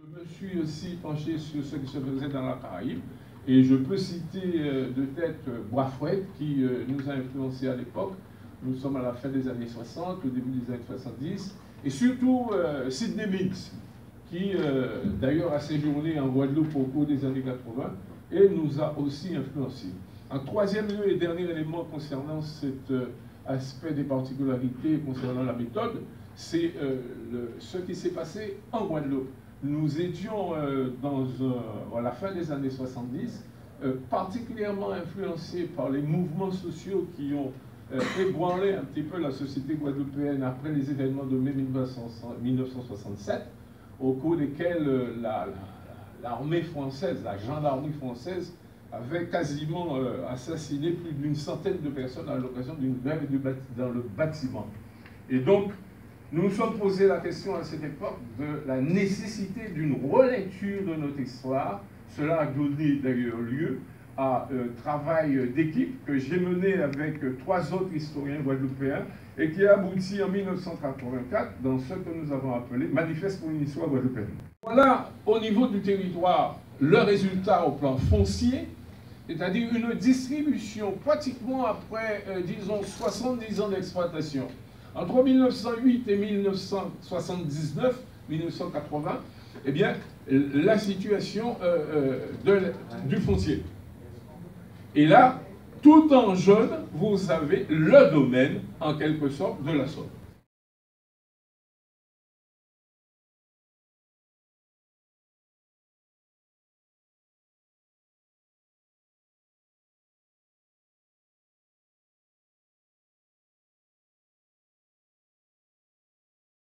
Je me suis aussi penché sur ce qui se faisait dans la Caraïbe et je peux citer de tête Boisfret qui nous a influencés à l'époque. Nous sommes à la fin des années 60, au début des années 70, et surtout Sidney Mintz qui d'ailleurs a séjourné en Guadeloupe au cours des années 80 et nous a aussi influencés. En troisième lieu et dernier élément concernant cet aspect des particularités concernant la méthode, c'est ce qui s'est passé en Guadeloupe. Nous étions à la fin des années 70 particulièrement influencés par les mouvements sociaux qui ont ébranlé un petit peu la société guadeloupéenne après les événements de mai 1967, au cours desquels l'armée française, la gendarmerie française, avait quasiment assassiné plus d'une centaine de personnes à l'occasion d'une grève dans le bâtiment. Et donc, nous nous sommes posé la question à cette époque de la nécessité d'une relecture de notre histoire. Cela a donné d'ailleurs lieu à un travail d'équipe que j'ai mené avec 3 autres historiens guadeloupéens et qui a abouti en 1984 dans ce que nous avons appelé Manifeste pour une histoire guadeloupéenne. Voilà au niveau du territoire le résultat au plan foncier, c'est-à-dire une distribution pratiquement après, disons, 70 ans d'exploitation. Entre 1908 et 1979, 1980, eh bien, la situation du foncier. Et là, tout en jaune, vous avez le domaine, en quelque sorte, de la Somme.